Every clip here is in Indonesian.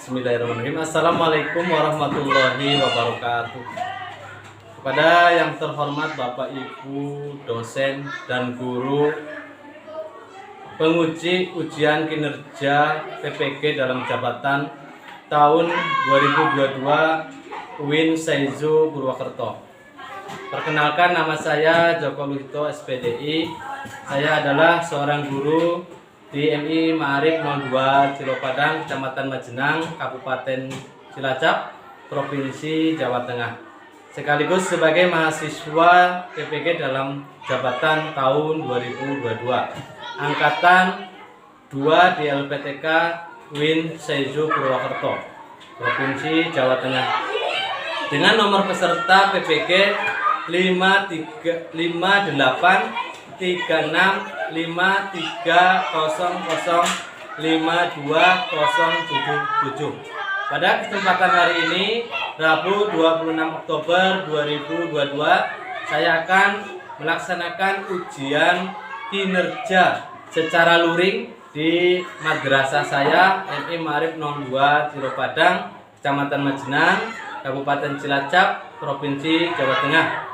Bismillahirrahmanirrahim. Assalamualaikum warahmatullahi wabarakatuh. Kepada yang terhormat Bapak Ibu dosen dan guru penguji ujian kinerja PPG dalam jabatan tahun 2022 UIN Saizu Purwokerto. Perkenalkan, nama saya Joko Luhito SPDI. Saya adalah seorang guru di MI Ma'arif 02 Cilopadang, Kecamatan Majenang, Kabupaten Cilacap, Provinsi Jawa Tengah. Sekaligus sebagai mahasiswa PPG dalam jabatan tahun 2022, angkatan 2 di LPTK UIN Saizu Purwokerto, Provinsi Jawa Tengah. Dengan nomor peserta PPG 538530530052077. Pada kesempatan hari ini, Rabu 26 Oktober 2022, saya akan melaksanakan ujian kinerja secara luring di madrasah saya MI Ma'arif 02 Cilopadang, Kecamatan Majenang, Kabupaten Cilacap, Provinsi Jawa Tengah.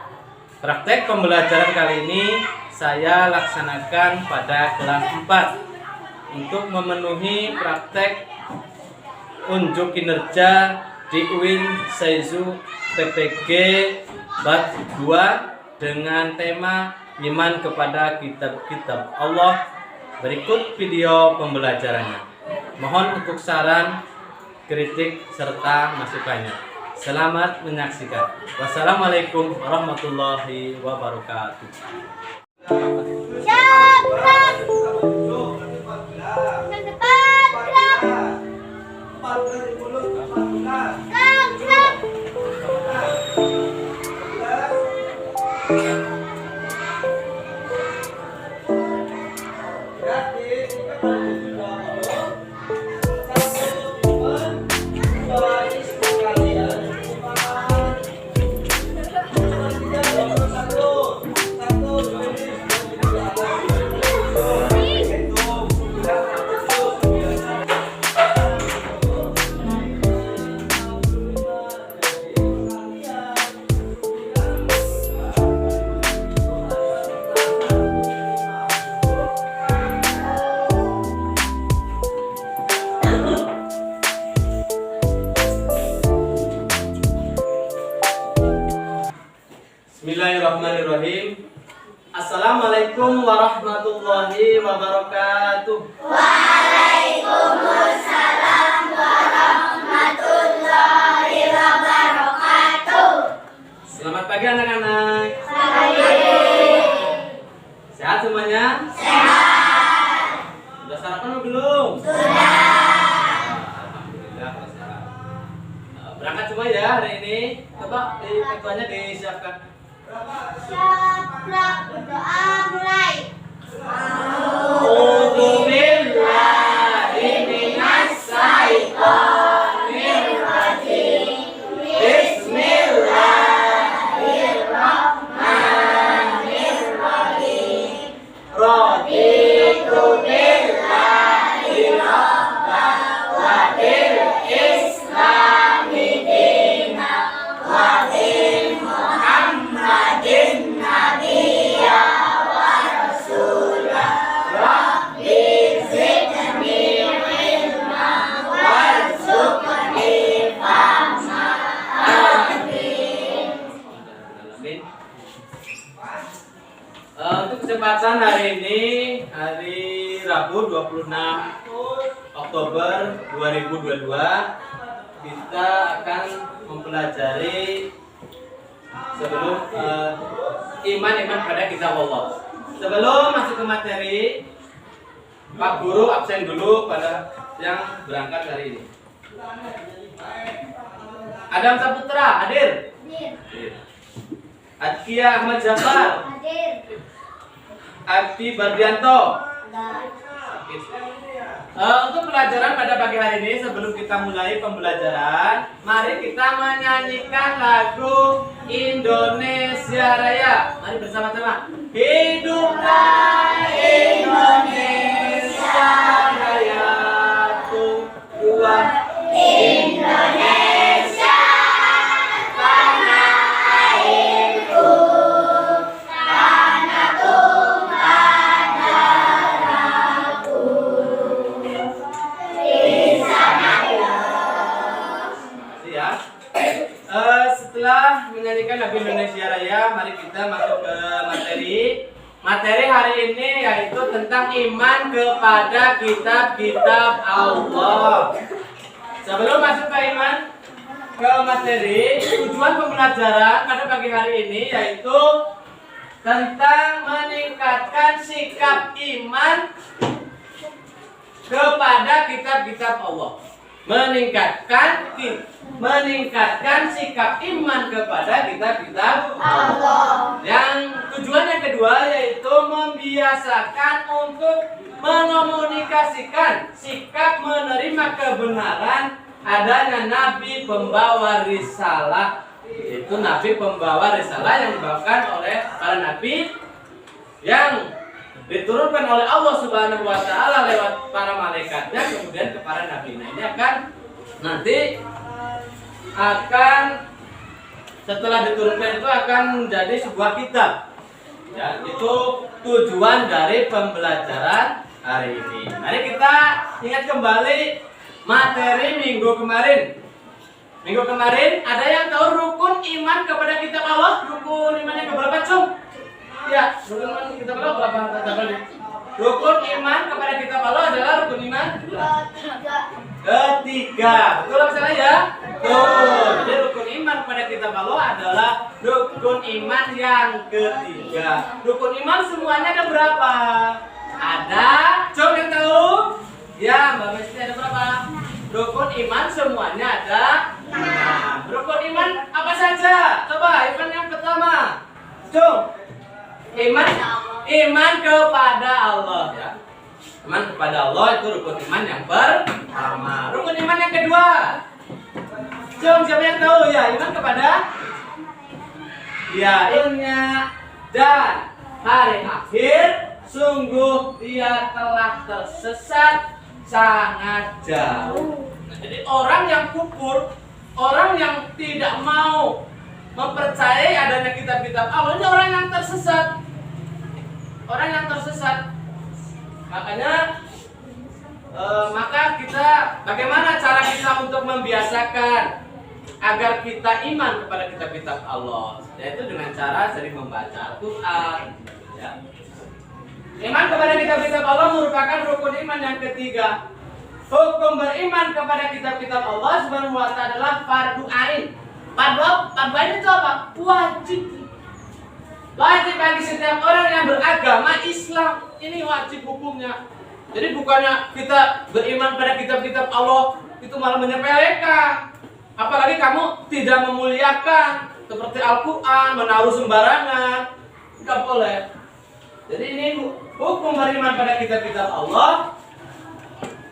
Praktek pembelajaran kali ini saya laksanakan pada kelas 4 untuk memenuhi praktek unjuk kinerja di UIN Saizu PPG Bab 2 dengan tema iman kepada kitab-kitab Allah. Berikut video pembelajarannya. Mohon untuk saran, kritik, serta masukannya. Selamat menyaksikan. Wassalamualaikum warahmatullahi wabarakatuh. Bismillahirrahmanirrahim. Assalamualaikum warahmatullahi wabarakatuh. Waalaikumsalam warahmatullahi wabarakatuh. Selamat pagi anak-anak. Pagi. Sehat semuanya? Sehat. Sudah sarapan atau belum? Sudah. Alhamdulillah kalau sehat. Berangkat semua ya hari ini. Coba ketuanya disiapkan. Siap, berdoa mulai. A'udzu billahi minas syaitonir rajim. Bismillahirrahmanirrahim. Raditu billahi rabban wa bil islami dinan wa bi Muhammadin nabiyya wa rasulah. Rabbi zidni ilman warzuqni fahma. Amin. Untuk kesempatan hari ini, hari Rabu 26 Oktober 2022, kita akan mempelajari sebelum iman pada kitab Allah. Sebelum masuk ke materi, Pak Guru absen dulu pada yang berangkat hari ini. Adam Saputra hadir. Hadir. Adkia Ahmad Jafar. Hadir. Akti Bardianto. Ada. Untuk pelajaran pada pagi hari ini, sebelum kita mulai pembelajaran, mari kita menyanyikan lagu Indonesia Raya. Mari bersama-sama. Hiduplah Indonesia Raya, dua. ya. Setelah menyanyikan lagu Indonesia Raya, mari kita masuk ke materi. Materi hari ini yaitu tentang iman kepada kitab-kitab Allah. Sebelum masuk ke iman ke materi, tujuan pembelajaran pada pagi hari ini yaitu tentang meningkatkan sikap iman kepada kitab-kitab Allah. Meningkatkan sikap iman kepada kitab-kitab Allah. Yang tujuan yang kedua yaitu membiasakan untuk mengomunikasikan sikap menerima kebenaran adanya nabi pembawa risalah. Itu nabi pembawa risalah yang dibawakan oleh para nabi yang diturunkan oleh Allah Subhanahu wa taala lewat para malaikatnya kemudian ke para nabi. Nah, ini akan setelah diturunkan itu akan menjadi sebuah kitab. Ya, itu tujuan dari pembelajaran hari ini. Mari kita ingat kembali materi minggu kemarin. Minggu kemarin ada yang tahu rukun iman kepada kitab Allah? Rukun imannya keberapa, Cung? Ya, rukun iman kitab Allah berapa? Rukun iman kepada kitab Allah adalah rukun iman ketiga. Betul apa salah ya? Betul. Jadi rukun iman kepada kitab Allah adalah rukun iman yang ketiga. Rukun iman semuanya ada berapa? Ada, Cung yang tahu? Ya, Mbak Mesti ada berapa? Rukun iman semuanya ada 6. Rukun iman apa saja? Coba iman yang pertama. Cung. Iman kepada Allah ya. Iman kepada Allah itu rukun iman yang pertama. Rukun iman yang kedua. Cung, siapa yang tahu ya? Iman kepada ya ilmunya dan hari akhir. Sungguh dia telah tersesat sangat jauh. Nah, jadi orang yang kufur, orang yang tidak mau mempercayai adanya kitab-kitab Allah, ini orang yang tersesat. Orang yang tersesat. Makanya maka kita bagaimana cara kita untuk membiasakan agar kita iman kepada kitab-kitab Allah? Yaitu dengan cara sering membaca Al-Qur'an ya. Iman kepada kitab-kitab Allah merupakan rukun iman yang ketiga. Hukum beriman kepada kitab-kitab Allah Subhanahu wa ta'ala adalah fardu ain. Fardu ain itu apa? Wajib. Wajib bagi setiap orang yang beragama Islam. Ini wajib hukumnya. Jadi bukannya kita beriman pada kitab-kitab Allah itu malah menyepelekan. Apalagi kamu tidak memuliakan seperti Al-Qur'an, menaruh sembarangan. Tidak boleh. Jadi ini hukum beriman pada kitab-kitab Allah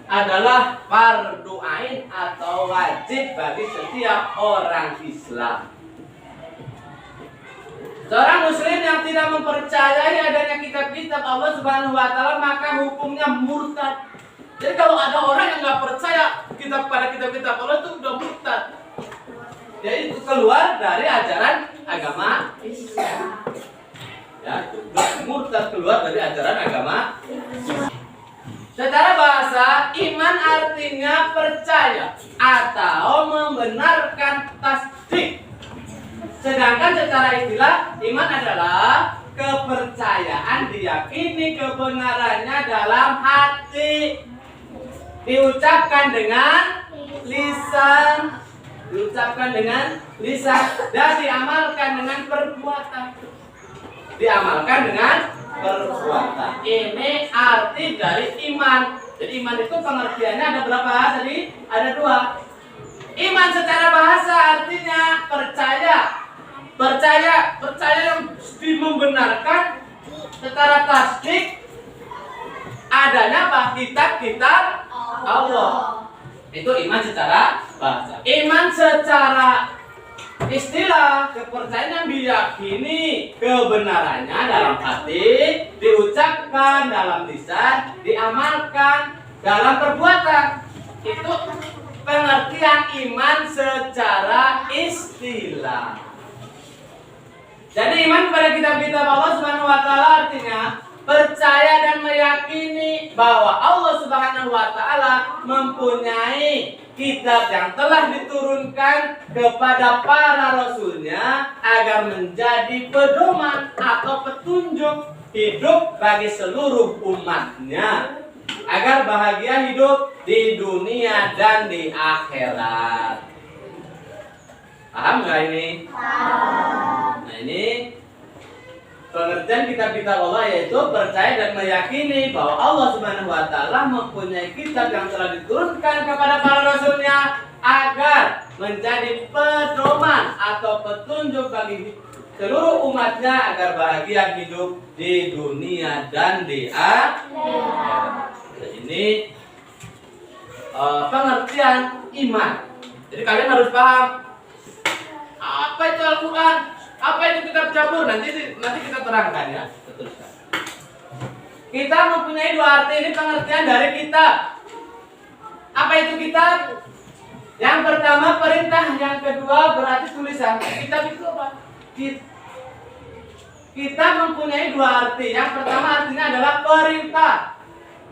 adalah fardu ain atau wajib bagi setiap orang Islam. Seorang muslim yang tidak mempercayai adanya kitab-kitab Allah Subhanahu wa taala maka hukumnya murtad. Jadi kalau ada orang yang nggak percaya pada kitab-kitab Allah itu udah murtad. Jadi itu keluar dari ajaran agama Islam. Ya, itu murtad keluar dari ajaran agama. Secara bahasa, iman artinya percaya atau membenarkan tasdik. Sedangkan secara istilah, iman adalah kepercayaan diyakini kebenarannya dalam hati, diucapkan dengan lisan, dan diamalkan dengan perbuatan. Ini arti dari iman. Jadi iman itu pengertiannya ada berapa tadi? Ada 2. Iman secara bahasa artinya percaya yang membenarkan secara tasdik adanya apa? Kitab-kitab Allah. Itu iman secara bahasa. Iman secara istilah, kepercayaan yang diyakini kebenarannya dalam hati, diucapkan dalam lisan, diamalkan dalam perbuatan. Itu pengertian iman secara istilah. Jadi iman kepada kitab-kitab Allah Subhanahu wa taala artinya percaya dan meyakini bahwa Allah Subhanahu wa taala mempunyai kitab yang telah diturunkan kepada para rasulnya agar menjadi pedoman atau petunjuk hidup bagi seluruh umatnya agar bahagia hidup di dunia dan di akhirat. Paham nggak ini? Nah ini pengertian kitab-kitab Allah, yaitu percaya dan meyakini bahwa Allah Subhanahu wa taala mempunyai kitab yang telah diturunkan kepada para rasulnya agar menjadi pedoman atau petunjuk bagi seluruh umatnya agar bahagia hidup di dunia dan di akhirat. Ini pengertian iman. Jadi kalian harus paham apa itu Al-Quran, apa itu kitab Zabur. Nanti kita terangkan ya. Teruskan. Kita mempunyai dua arti, ini pengertian dari kitab. Apa itu kitab? Yang pertama perintah, yang kedua berarti tulisan. Kitab itu apa? Kita mempunyai dua arti. Yang pertama artinya adalah perintah.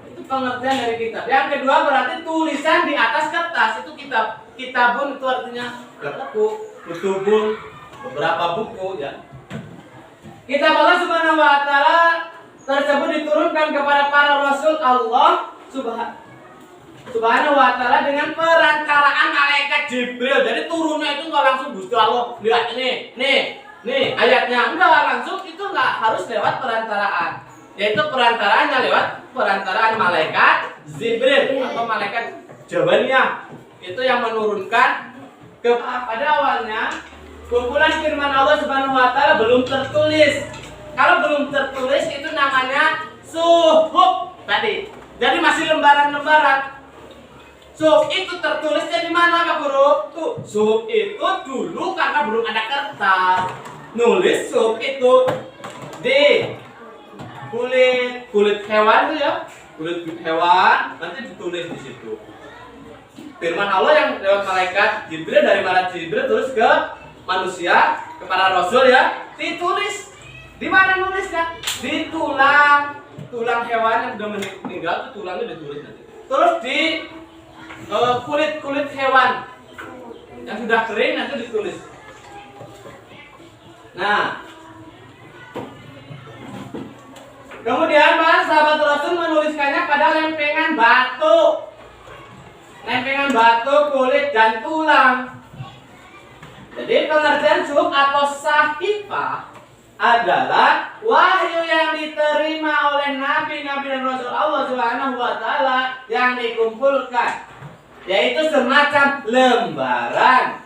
Itu pengertian dari kitab. Yang kedua berarti tulisan di atas kertas. Itu kitab. Kitabun itu artinya buku, kutubun, beberapa buku ya. Kitab Allah Subhanahu wa taala tersebut diturunkan kepada para rasul Allah Subhanahu wa taala dengan perantaraan malaikat Jibril. Jadi turunnya itu enggak langsung Gusti Allah. Lihat nih ayatnya. Enggak langsung, itu enggak harus lewat perantaraan. Yaitu perantaraannya lewat perantaraan malaikat Jibril atau malaikat Jabaniyah. Itu yang menurunkan pada awalnya kumpulan firman Allah Subhanahu wa taala belum tertulis. Kalau belum tertulis itu namanya suhuf tadi. Jadi masih lembaran-lembaran. Suhuf itu tertulisnya di mana Pak Guru? Tuh, suhuf itu dulu karena belum ada kertas. Nulis suhuf itu di kulit hewan itu ya. Kulit hewan nanti ditulis di situ. Firman Allah yang lewat malaikat Jibril, dari malaikat Jibril terus ke manusia, kepada rasul ya, ditulis. Di mana nulisnya? Di tulang hewan yang sudah meninggal, itu tulangnya ditulis nanti. Terus di kulit hewan yang sudah kering nanti ditulis. Nah, kemudian para sahabat Rasul menuliskannya pada lempengan batu. Lempengan batu, kulit, dan tulang. Jadi pengertian suhuf atau sahifah adalah wahyu yang diterima oleh nabi-nabi dan rasul Allah Subhanahu wa taala yang dikumpulkan, yaitu semacam lembaran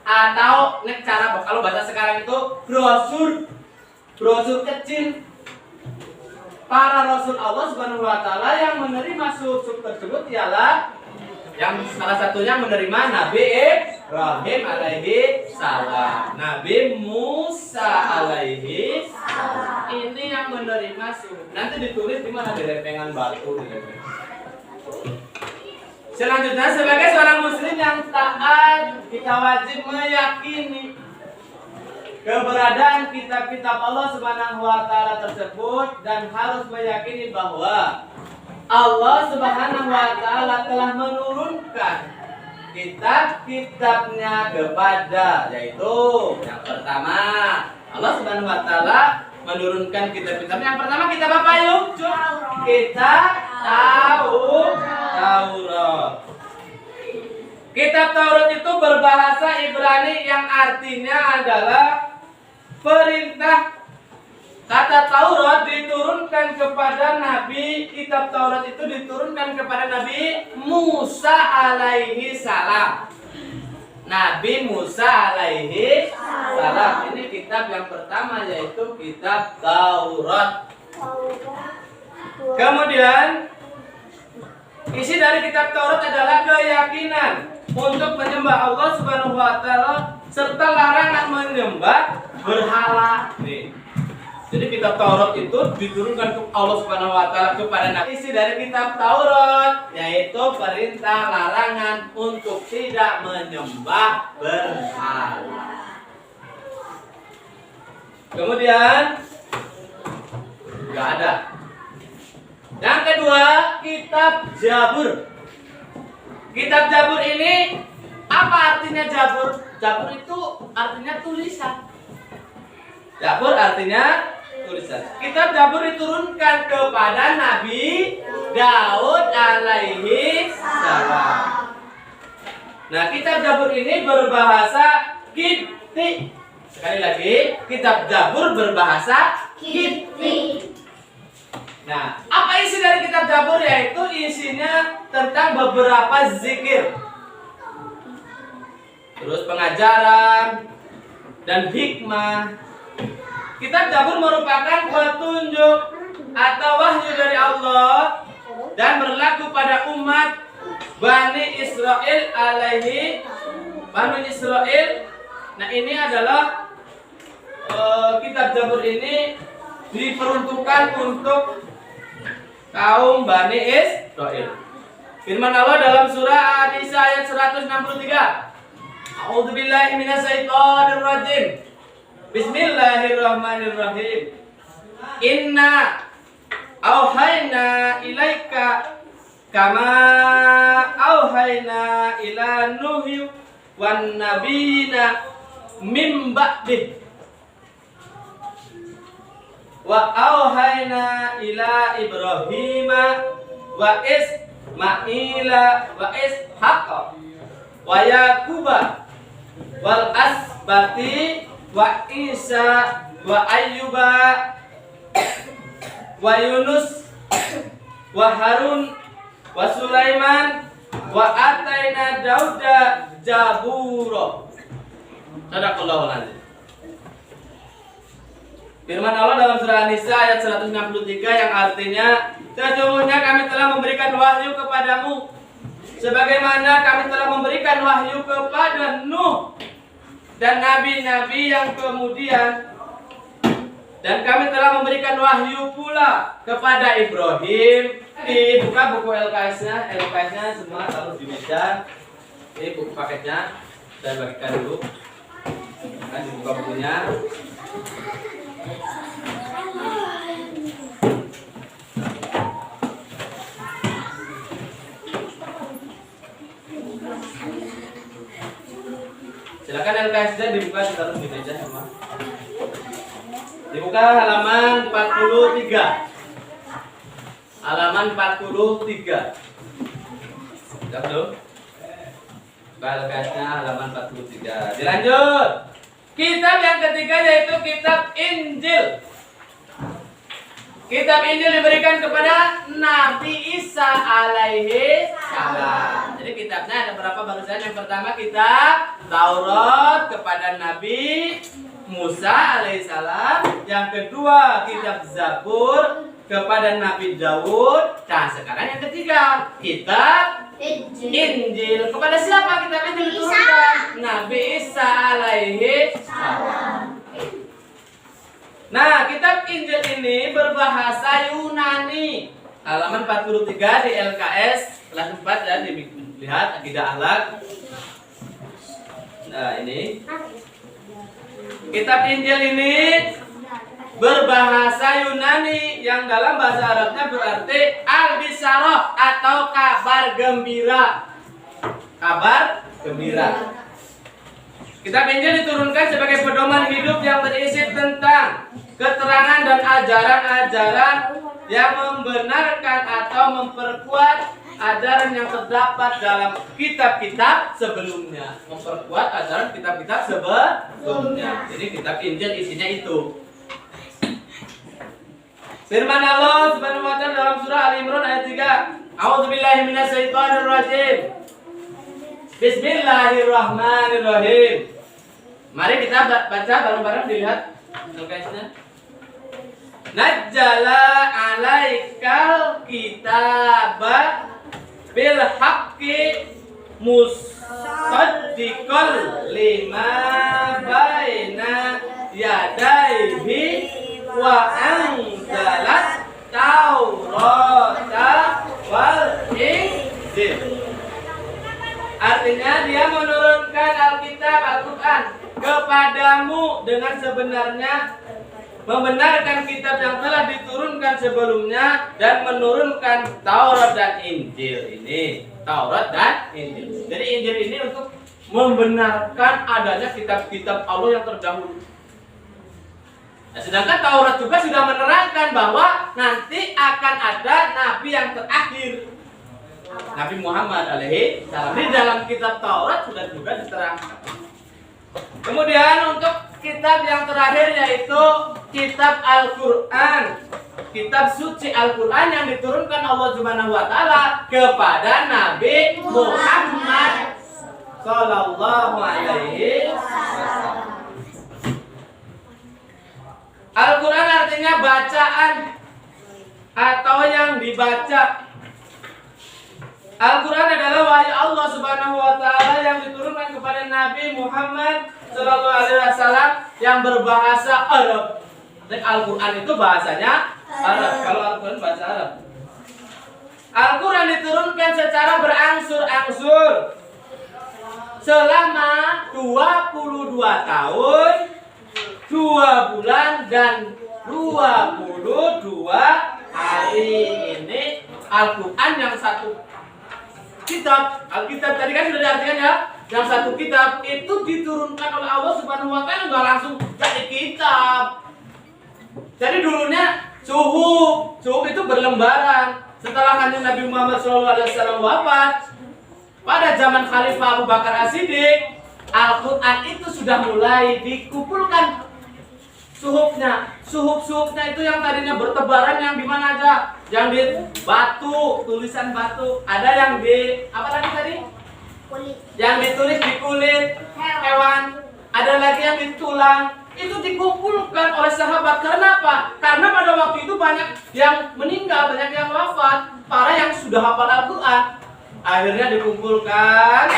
atau cara kalau bahasa sekarang itu brosur kecil. Para rasul Allah Subhanahu wa taala yang menerima suhuf tersebut ialah yang salah satunya menerima Nabi Ibrahim alaihi salam, Nabi Musa alaihi salam. Ini yang menerima suhuf. Nanti ditulis di mana? Di lempengan batu. Selanjutnya, sebagai seorang muslim yang taat, kita wajib meyakini keberadaan kitab-kitab Allah Subhanahu wa taala tersebut dan harus meyakini bahwa Allah Subhanahu wa taala telah menurunkan kitab-kitabnya kepada, yaitu yang pertama Allah Subhanahu wa taala menurunkan kitab-kitabnya. Yang pertama kitab apa yuk? Kitab Taurat. Kitab Taurat itu berbahasa Ibrani yang artinya adalah perintah. Kata Taurat diturunkan kepada Nabi, kitab Taurat itu diturunkan kepada Nabi Musa alaihi salam. Nabi Musa alaihi salam. Ini kitab yang pertama, yaitu kitab Taurat. Kemudian isi dari kitab Taurat adalah keyakinan untuk menyembah Allah Subhanahu wa taala serta larangan menyembah berhala. Nih. Jadi kitab Taurat itu diturunkan ke Allah Subhanahu wa taala kepada Nabi. Isi dari kitab Taurat yaitu perintah larangan untuk tidak menyembah berhala. Kemudian enggak ada Yang kedua, kitab Zabur. Kitab Zabur ini apa artinya Zabur? Zabur itu artinya tulisan. Zabur artinya tulisan. Kitab Zabur diturunkan kepada Nabi Daud alaihi salam. Nah, kitab Zabur ini berbahasa Kipti. Sekali lagi, kitab Zabur berbahasa Kipti. Nah, apa isi dari kitab Zabur? Yaitu isinya tentang beberapa zikir, terus pengajaran dan hikmah. Kitab Zabur merupakan petunjuk atau wahyu dari Allah dan berlaku pada umat Bani Israel Bani Israel. Nah, ini adalah kitab Zabur ini diperuntukkan untuk kaum Bani Israel. Firman Allah dalam surah An-Nisa ayat 163. A'udzubillahi minasyaitonirrajim. Bismillahirrahmanirrahim. Inna auhayna ilaika kama auhayna ila nuhi wan nabiyina mim ba'dih wa auhayna ila Ibrahima wa Ismaila wa Ishaqa wa Yaquba wal asbati wa Isa wa Ayyuba wa Yunus wa Harun wa Sulaiman wa ataina Dauda Zabura. Sadaqallahul azim. Firman Allah dalam surah An-Nisa ayat 163 yang artinya, sesungguhnya kami telah memberikan wahyu kepadamu sebagaimana kami telah memberikan wahyu kepada Nuh dan nabi-nabi yang kemudian, dan kami telah memberikan wahyu pula kepada Ibrahim. Dibuka buku LKS-nya, LKS-nya semua taruh di meja. Ini buku paketnya saya bagikan dulu. Nah, dibuka bukunya. Silakan LKS-nya dibuka, ditaruh di meja semua. Dibuka halaman 43. Halaman 43. Sudah belum? LKS-nya halaman 43. Dilanjut. Kitab yang ketiga yaitu kitab Injil. Kitab Injil diberikan kepada Nabi Isa alaihi salam. Jadi kitabnya ada berapa barusan? Yang pertama kitab Taurat kepada Nabi Musa alaihissalam. Yang kedua kitab Zabur kepada Nabi Daud. Nah, sekarang yang ketiga kitab Injil. Kepada siapa kitab Injil diturunkan? Nabi Isa alaihi salam. Nah, kitab Injil ini berbahasa Yunani. Halaman 43 di LKS kelas 4 ya, dilihat akidah akhlak. Nah, ini kitab Injil ini berbahasa Yunani yang dalam bahasa Arabnya berarti al-bisyarah atau kabar gembira. Kabar gembira. Kitab Injil diturunkan sebagai pedoman hidup yang berisi tentang keterangan dan ajaran-ajaran yang membenarkan atau memperkuat ajaran yang terdapat dalam kitab-kitab sebelumnya. Memperkuat ajaran kitab-kitab sebelumnya. Jadi kitab Injil isinya itu. Firman Allah Subhanahu wa taala dalam surah Al-Imran ayat 3. A'udzubillahi minasyaitonirrajim. Bismillahirrahmanirrahim. Mari kita baca bareng-bareng, dilihat tulisnya. Nazzala 'alaikal kitaba bil haqqi musaddiqal lima baina yadayhi wa anzalat Taurata wal Injil. Artinya dia menurunkan Alkitab, Al-Quran kepadamu dengan sebenarnya membenarkan kitab yang telah diturunkan sebelumnya dan menurunkan Taurat dan Injil ini. Taurat dan Injil. Jadi Injil ini untuk membenarkan adanya kitab-kitab Allah yang terdahulu. Nah, sedangkan Taurat juga sudah menerangkan bahwa nanti akan ada nabi yang terakhir, Nabi Muhammad alaihi salam. Di dalam kitab Taurat sudah juga diterangkan. Kemudian untuk kitab yang terakhir yaitu kitab Al-Quran, kitab suci Al-Quran yang diturunkan Allah Subhanahu wa Ta'ala kepada Nabi Muhammad Sallallahu Alaihi Wasallam. Al-Quran artinya bacaan atau yang dibaca. Al-Quran adalah wahyu Allah Subhanahu wa Ta'ala yang diturunkan kepada Nabi Muhammad Sallallahu Alaihi Wasallam yang berbahasa Arab. Dan Al-Quran itu bahasanya Arab. Kalau Al-Quran bahasa Arab. Al-Quran diturunkan secara berangsur-angsur selama 22 tahun, 2 bulan dan 22 hari. Ini Al-Quran yang satu kitab. Alkitab tadi kan sudah diartikan ya. Yang satu kitab itu diturunkan oleh Allah Subhanahu wa Ta'ala, enggak langsung jadi kitab. Jadi dulunya suhuf itu berlembaran. Setelah kanjeng Nabi Muhammad SAW wafat, pada zaman Khalifah Abu Bakar As-Siddiq, Al-Quran itu sudah mulai dikumpulkan suhufnya. Suhuf-suhufnya itu yang tadinya bertebaran, yang di mana aja? Yang di batu, tulisan batu. Ada yang di apa lagi tadi? Kulit. Yang ditulis di kulit hewan. Ada lagi yang di tulang. Itu dikumpulkan oleh sahabat. Karena apa? Karena pada waktu itu banyak yang meninggal, banyak yang wafat. Para yang sudah hafal Al-Quran. Akhirnya dikumpulkan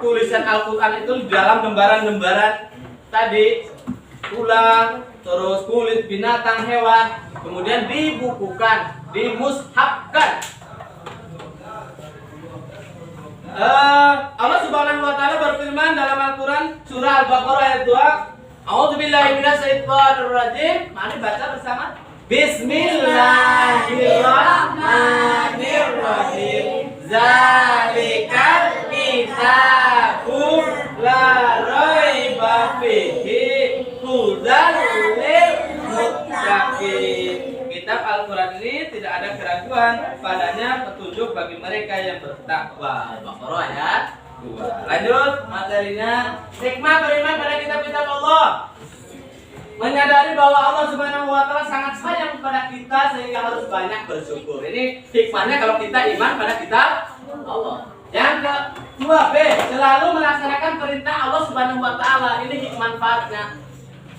tulisan Al-Quran itu di dalam lembaran-lembaran tadi, tulang, terus kulit binatang, hewan, kemudian dibukukan, dimushafkan. Allah Subhanahu wa Ta'ala berfirman dalam Al-Quran surah Al-Baqarah ayat 2, A'udzubillahi minasyaitonirrajim. Mari baca bersama. Bismillahirrahmanirrahim. Zalikal kitabu la raiba fihi hudan lil muttaqin. Kitab Al-Quran ini tidak ada keraguan padanya, petunjuk bagi mereka yang bertakwa. Al-Baqarah ayat 2. Lanjut materinya. Hikmah beriman pada kitab-kitab Allah. Menyadari bahwa Allah Subhanahu wa Ta'ala sangat sayang kepada kita sehingga harus banyak bersyukur. Ini hikmahnya kalau kita iman pada kitab Allah. Yang kedua, B, selalu melaksanakan perintah Allah Subhanahu wa Ta'ala. Ini manfaatnya.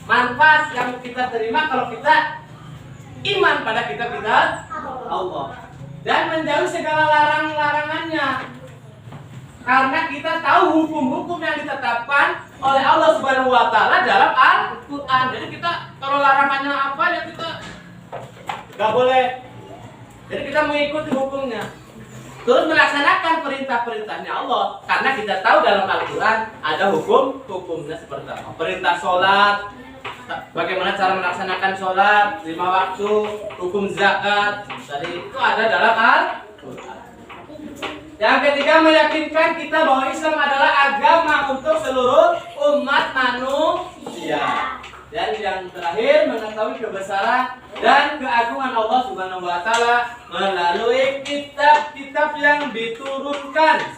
Manfaat yang kita terima kalau kita iman pada kitab-kitab Allah dan menjauhi segala larang-larangannya. Karena kita tahu hukum-hukum yang ditetapkan oleh Allah Subhanahu wa Ta'ala dalam Al-Quran. Jadi kita kalau larangannya apa ya kita nggak boleh. Jadi kita mengikuti hukumnya. Terus melaksanakan perintah-perintahnya Allah. Karena kita tahu dalam Al-Quran ada hukum-hukumnya seperti apa. Perintah sholat, bagaimana cara melaksanakan sholat 5 waktu, hukum zakat. Tadi itu ada dalam Al-Quran. Yang ketiga, meyakinkan kita bahwa Islam adalah agama untuk seluruh umat manusia. Dan yang terakhir, mengetahui kebesaran dan keagungan Allah Subhanahu wa Ta'ala melalui kitab-kitab yang diturunkan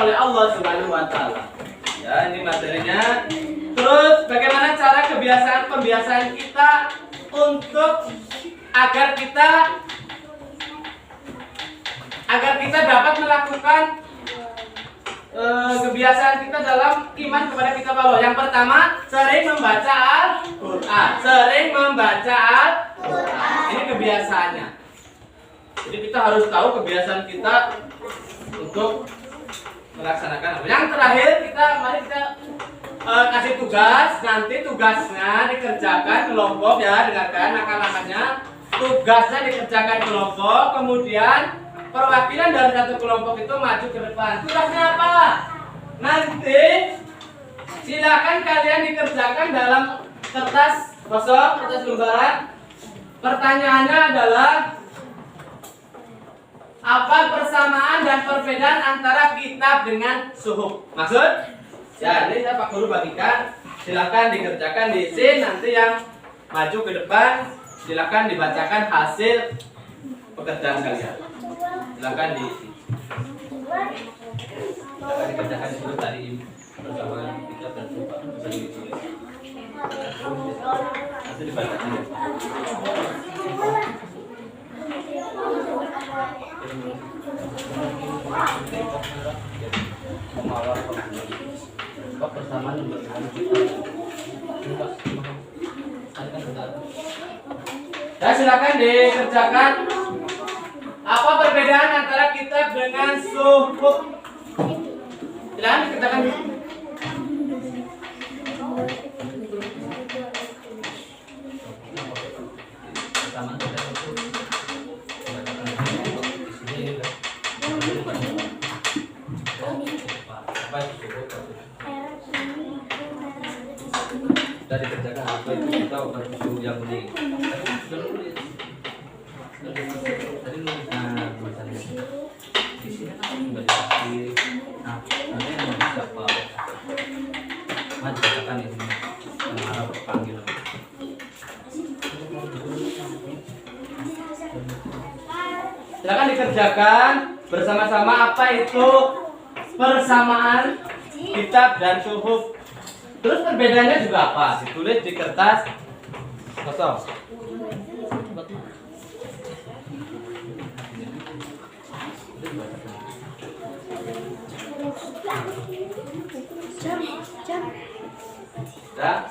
oleh Allah Subhanahu wa Ta'ala. Ya, ini materinya. Terus bagaimana cara pembiasaan kita untuk agar kita dapat melakukan kebiasaan kita dalam iman kepada kitab Allah. Yang pertama, sering membaca Al-Quran. Ini kebiasaannya. Jadi kita harus tahu kebiasaan kita untuk melaksanakan. Yang terakhir, mari kita kasih tugas. Nanti tugasnya dikerjakan kelompok ya, dengarkan langkah-langkahnya. Tugasnya dikerjakan kelompok, kemudian perwakilan dari satu kelompok itu maju ke depan. Tugasnya apa? Nanti silakan kalian dikerjakan dalam kertas kosong, kertas lembaran. Pertanyaannya adalah apa persamaan dan perbedaan antara kitab dengan suhuf? Maksud? Ya, ini saya Pak Guru bagikan. Silakan dikerjakan di sini. Nanti yang maju ke depan, silakan dibacakan hasil pekerjaan kalian. Silakan diisi. Silakan dikerjakan dulu tadi persamaan kitab dan suhuf. Bisa ditulis. Nanti dibacakan. Ya, silakan dikerjakan. Apa perbedaan antara kitab dengan suhuf? Silakan dikerjakan. Sudah dikerjakan apa itu kita baju yang kuning. Tadi nulis tulisannya. Di sini kan sudah dikasih. Nah, nanti yang mau siapa? Maju katakan ini. Yang harap panggil. Silakan dikerjakan bersama-sama apa itu persamaan kitab dan suhuf. Terus perbedaannya juga apa? Ditulis di kertas kosong. Sudah?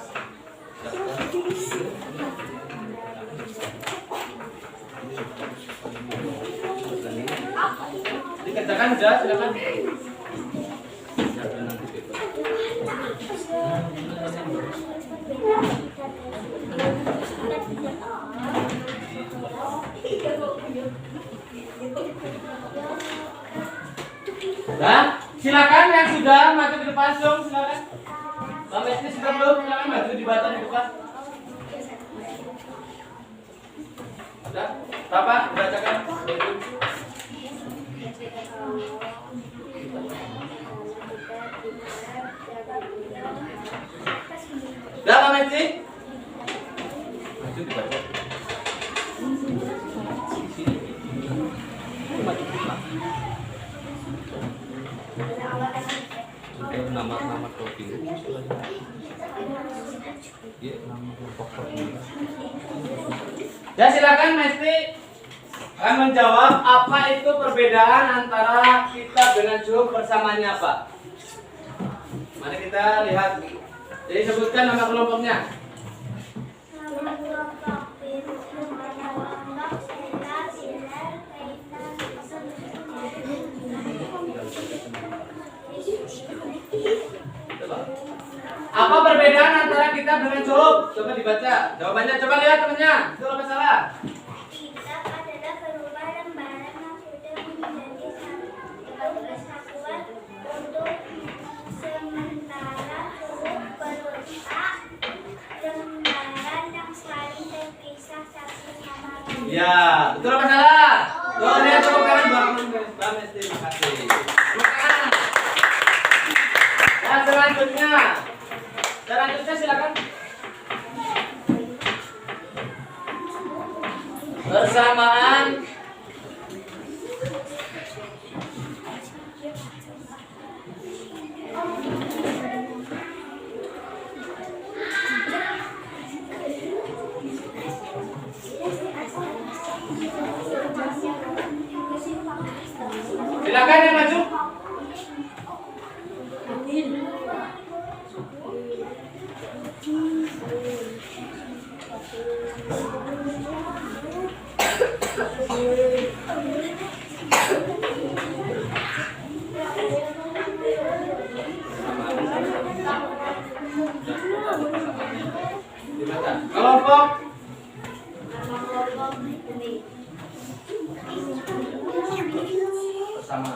Dikerjakan sudah, silakan. Nah, silakan yang sudah maju ke depan langsung, silakan. Mbak Mesti sudah belum? Silakan maju dibaca di depan. Sudah? Bapak dibacakan. Sudah, Mbak Mesti? Maju dibaca. Nama topi. Ya, nama pokoknya. Ya, silakan Mesti akan menjawab apa itu perbedaan antara kitab dengan suhuf persamaannya apa. Mari kita lihat. Jadi sebutkan nama kelompoknya. Apa perbedaan antara kitab dengan suhuf? Coba dibaca. Jawabannya coba lihat temannya. Itu apa salah? Kitab adalah berupa lembaran yang sudah menjadi satuan untuk sementara. Suhuf berupa lembaran yang saling terpisah satu sama lain. Ya, betul apa salah? Tuh, lihat tepuk tangan Mbak Mesti. Terima kasih. Tepuk tangan. Ya, selanjutnya silakan. Persamaan silakan yang maju. Kelompok bersama.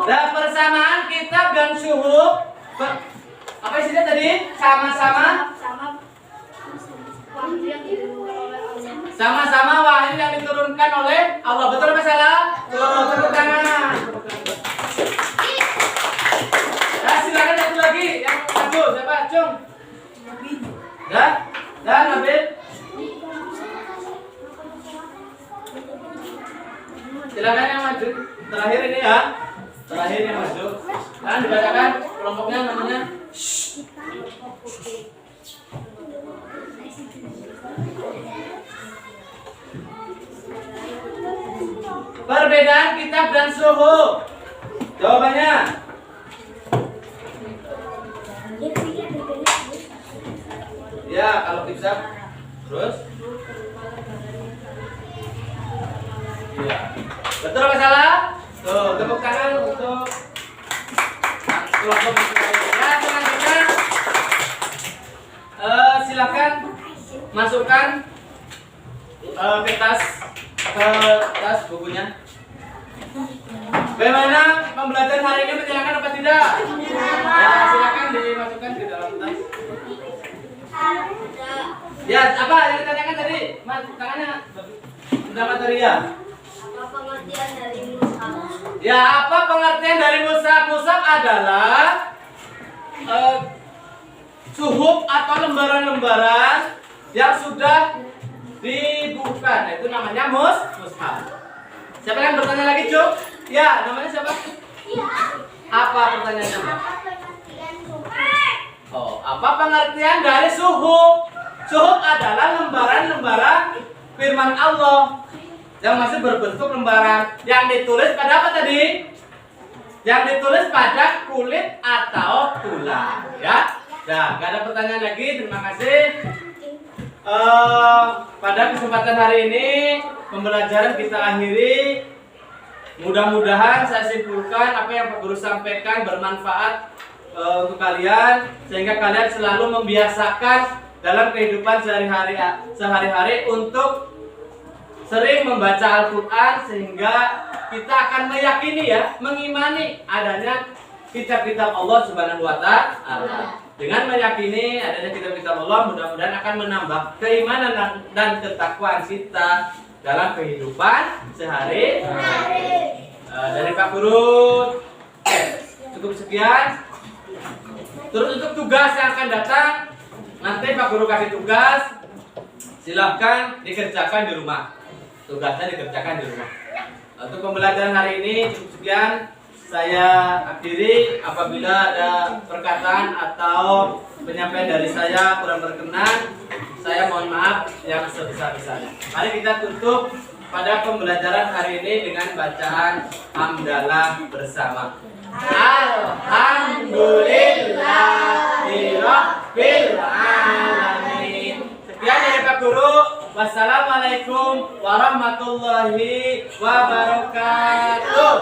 Dan persamaan kita kitab dan suhuf apa isinya tadi? Sama-sama wahyu yang diturunkan oleh Allah. Betul apa salah? Tepuk tangan. Ya, silakan satu lagi yang maju. Siapa? Cung. Dan Nabil. Silakan yang maju. Terakhir ini ya. Terakhir yang maju. Kan dibacakan kelompoknya namanya. Perbedaan kitab dan suhuf. Jawabannya. Ya, kalau kitab terus. Iya. Betul apa salah? Tuh, tepuk tangan untuk kelompok ya, selanjutnya. Silakan masukkan ke tas bukunya. Bagaimana pembelajaran hari ini menyenangkan apa tidak? Ya, silakan dimasukkan ke dalam tas. Ya, apa yang ditanyakan tadi? Mas, tangannya sudah materi ya? Apa pengertian dari mushaf? Ya, apa pengertian dari mushaf? Mushaf adalah suhuf atau lembaran-lembaran yang sudah dibukukan. Nah, itu namanya mushaf. Siapa yang bertanya lagi, Cuk? Ya, namanya siapa? Apa pertanyaannya? Oh, apa pengertian dari suhuf? Suhuf adalah lembaran-lembaran firman Allah yang masih berbentuk lembaran yang ditulis pada apa tadi? Yang ditulis pada kulit atau tulang, ya. Nah, gak ada pertanyaan lagi. Terima kasih. Pada kesempatan hari ini pembelajaran kita akhiri. Mudah-mudahan saya simpulkan apa yang Pak Guru sampaikan bermanfaat untuk kalian, sehingga kalian selalu membiasakan dalam kehidupan sehari-hari untuk sering membaca Al-Quran, sehingga kita akan meyakini mengimani adanya kitab-kitab Allah Subhanahu wa Ta'ala. Dengan meyakini adanya kitab-kitab Allah, mudah-mudahan akan menambah keimanan dan ketakwaan kita dalam kehidupan sehari-hari. Dari Pak Guru cukup sekian. Terus untuk tugas yang akan datang, nanti Pak Guru kasih tugas, silahkan dikerjakan di rumah. Tugasnya dikerjakan di rumah. Untuk pembelajaran hari ini cukup sekian. Saya akhiri. Apabila ada perkataan atau penyampaian dari saya kurang berkenan, saya mohon maaf yang sebesar-besarnya. Mari kita tutup pada pembelajaran hari ini dengan bacaan hamdalah bersama. Alhamdulillahirabbil alamin. Sekian dari Pak Guru. Wassalamualaikum warahmatullahi wabarakatuh.